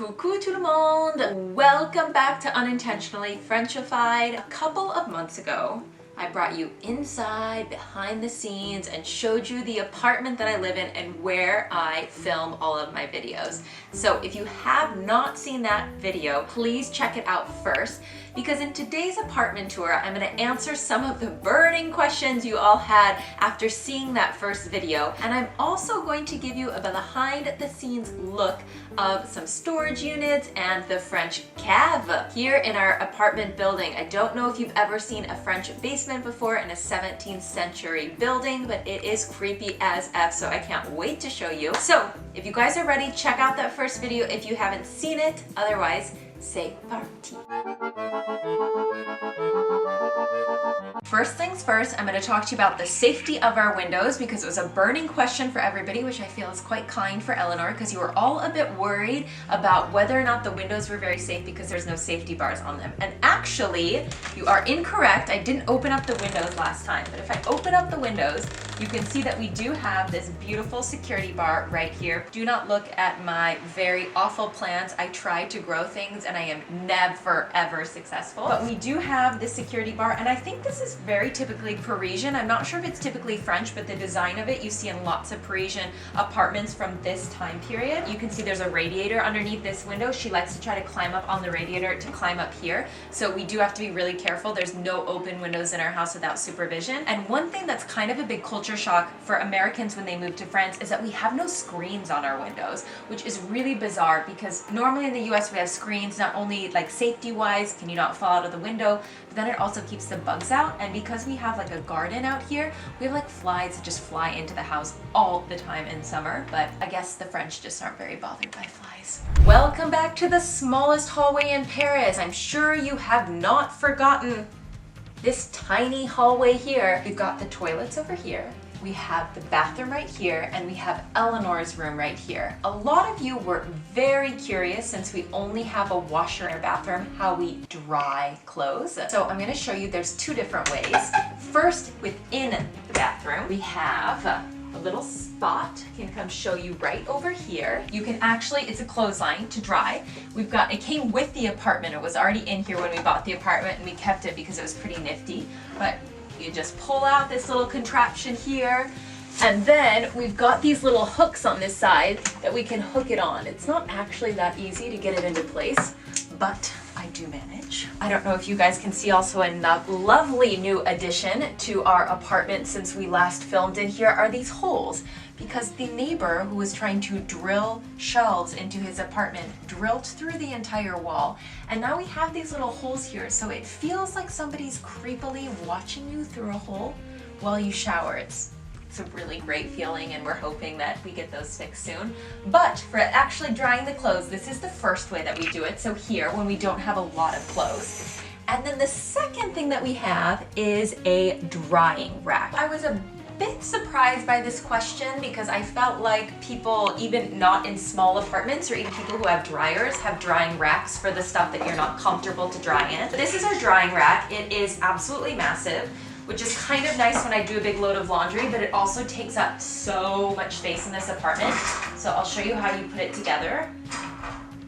Coucou tout le monde! Welcome back to Unintentionally Frenchified. A couple of months ago, I brought you inside, behind the scenes, and showed you the apartment that I live in and where I film all of my videos. So if you have not seen that video, please check it out first, because in today's apartment tour, I'm going to answer some of the burning questions you all had after seeing that first video. And I'm also going to give you a behind the scenes look of some storage units and the French cave here in our apartment building. I don't know if you've ever seen a French basement before in a 17th century building, but it is creepy as F, so I can't wait to show you. So if you guys are ready, check out that first video if you haven't seen it. Otherwise, c'est parti. First things first, I'm going to talk to you about the safety of our windows, because it was a burning question for everybody, which I feel is quite kind for Eleanor, because you were all a bit worried about whether or not the windows were very safe because there's no safety bars on them. And actually, you are incorrect. I didn't open up the windows last time, but if I open up the windows, you can see that we do have this beautiful security bar right here. Do not look at my very awful plants. I try to grow things and I am never ever successful. But we do have this security bar, and I think this is very typically Parisian. I'm not sure if it's typically French, but the design of it you see in lots of Parisian apartments from this time period. You can see there's a radiator underneath this window. She likes to try to climb up on the radiator to climb up here. So we do have to be really careful. There's no open windows in our house without supervision. And one thing that's kind of a big culture shock for Americans when they move to France is that we have no screens on our windows, which is really bizarre, because normally in the US we have screens, not only like safety wise, can you not fall out of the window, but then it also keeps the bugs out. And because we have like a garden out here, we have like flies that just fly into the house all the time in summer. But I guess the French just aren't very bothered by flies. Welcome back to the smallest hallway in Paris. I'm sure you have not forgotten this tiny hallway here. We've got the toilets over here. We have the bathroom right here, and we have Eleanor's room right here. A lot of you were very curious, since we only have a washer in our bathroom, how we dry clothes. So I'm gonna show you there's two different ways. First, within the bathroom, we have a little spot. I can come show you right over here. You can actually, it's a clothesline to dry. It came with the apartment. It was already in here when we bought the apartment, and we kept it because it was pretty nifty. But you just pull out this little contraption here, and then we've got these little hooks on this side that we can hook it on. It's not actually that easy to get it into place, but I do manage. I don't know if you guys can see also a lovely new addition to our apartment since we last filmed in here are these holes, because the neighbor who was trying to drill shelves into his apartment drilled through the entire wall, and now we have these little holes here, so it feels like somebody's creepily watching you through a hole while you shower. It's a really great feeling, and we're hoping that we get those fixed soon. But for actually drying the clothes, this is the first way that we do it. So here, when we don't have a lot of clothes. And then the second thing that we have is a drying rack. I was a bit surprised by this question, because I felt like people, even not in small apartments, or even people who have dryers, have drying racks for the stuff that you're not comfortable to dry in. This is our drying rack. It is absolutely massive, which is kind of nice when I do a big load of laundry, but it also takes up so much space in this apartment. So I'll show you how you put it together.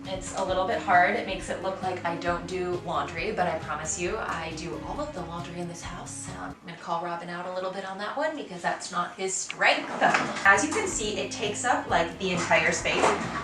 It's a little bit hard. It makes it look like I don't do laundry, but I promise you I do all of the laundry in this house. I'm gonna call Robin out a little bit on that one, because that's not his strength. As you can see, it takes up like the entire space.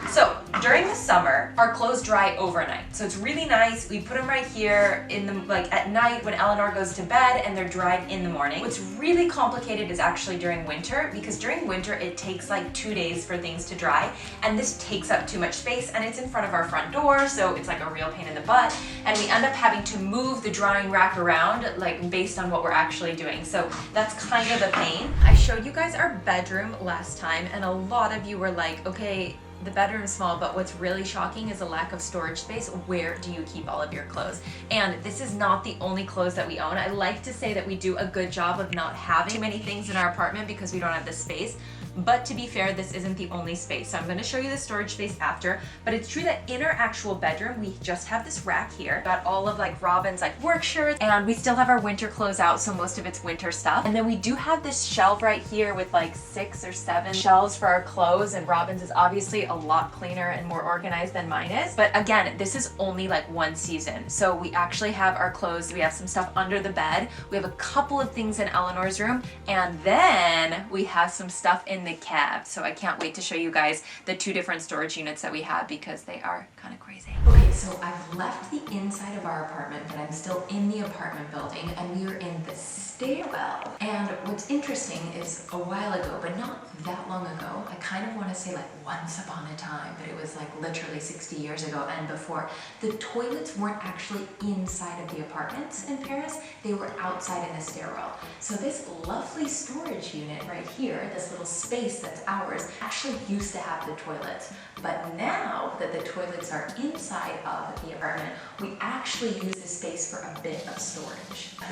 So during the summer, our clothes dry overnight. So it's really nice. We put them right here in the, like at night when Eleanor goes to bed, and they're dried in the morning. What's really complicated is actually during winter, because during winter it takes like 2 days for things to dry, and this takes up too much space, and it's in front of our front door, so it's like a real pain in the butt, and we end up having to move the drying rack around, like based on what we're actually doing. So that's kind of a pain. I showed you guys our bedroom last time, and a lot of you were like, okay, the bedroom's small, but what's really shocking is the lack of storage space. Where do you keep all of your clothes? And this is not the only clothes that we own. I like to say that we do a good job of not having too many things in our apartment because we don't have the space. But to be fair, this isn't the only space. So I'm gonna show you the storage space after, but it's true that in our actual bedroom, we just have this rack here. Got all of like Robin's like work shirts, and we still have our winter clothes out, so most of it's winter stuff. And then we do have this shelf right here with like 6 or 7 shelves for our clothes, and Robin's is obviously a lot cleaner and more organized than mine is. But again, this is only like one season. So we actually have our clothes, we have some stuff under the bed, we have a couple of things in Eleanor's room, and then we have some stuff in the cab. So I can't wait to show you guys the 2 different storage units that we have because they are kind of crazy. Okay, so I've left the inside of our apartment, but I'm still in the apartment building, and we are in the stairwell. And what's interesting is a while ago, but not that long ago, I kind of want to say like once upon a time, but it was like literally 60 years ago and before, the toilets weren't actually inside of the apartments in Paris, they were outside in the stairwell. So this lovely storage unit right here, this little space that's ours, actually used to have the toilets. But now that the toilets are inside of the apartment, we actually use this space for a bit of storage. We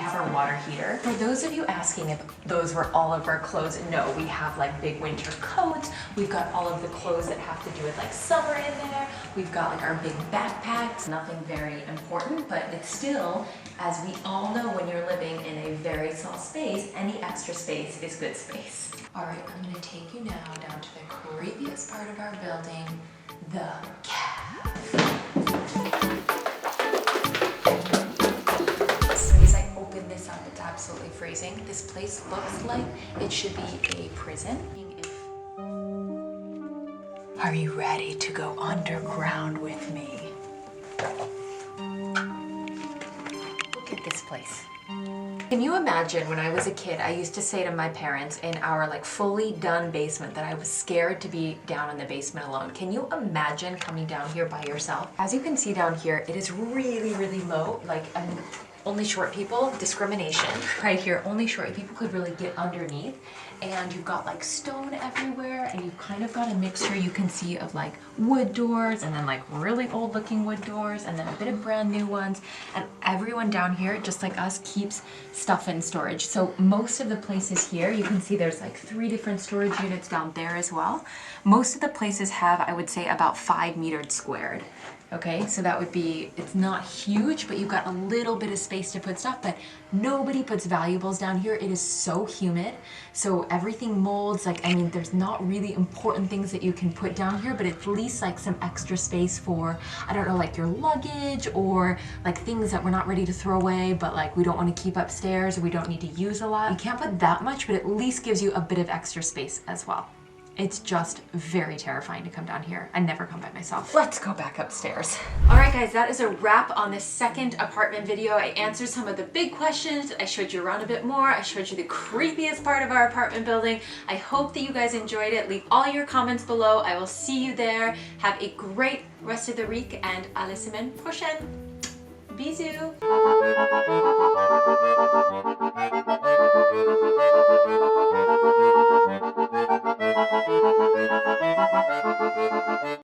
have our water heater. For those of you asking if those were all of our clothes, no, we have like big winter coats. We've got all of the clothes that have to do with like summer in there. We've got like our big backpacks. Nothing very important, but it's still, as we all know, when you're living in a very small space, any extra space is good space. All right, I'm gonna take you now down to the creepiest part of our building, the cab. So as I open this up, it's absolutely freezing. This place looks like it should be a prison. Are you ready to go underground with me? Look at this place. Can you imagine when I was a kid, I used to say to my parents in our like fully done basement that I was scared to be down in the basement alone. Can you imagine coming down here by yourself? As you can see down here, it is really, really low. Like, only short people, discrimination. Right here, only short people could really get underneath. And you've got like stone everywhere, and you've kind of got a mixture you can see of like wood doors, and then like really old looking wood doors, and then a bit of brand new ones. And everyone down here, just like us, keeps stuff in storage. So most of the places here, you can see there's like 3 different storage units down there as well. Most of the places have, I would say, about 5 meters squared. Okay, so that would be, it's not huge, but you've got a little bit of space to put stuff, but nobody puts valuables down here. It is so humid, so everything molds. Like, I mean, there's not really important things that you can put down here, but at least like some extra space for, I don't know, like your luggage or like things that we're not ready to throw away, but like we don't want to keep upstairs or we don't need to use a lot. You can't put that much, but at least gives you a bit of extra space as well. It's just very terrifying to come down here. I never come by myself. Let's go back upstairs. All right, guys, that is a wrap on this second apartment video. I answered some of the big questions. I showed you around a bit more. I showed you the creepiest part of our apartment building. I hope that you guys enjoyed it. Leave all your comments below. I will see you there. Have a great rest of the week, and à la semaine prochaine. Bisous.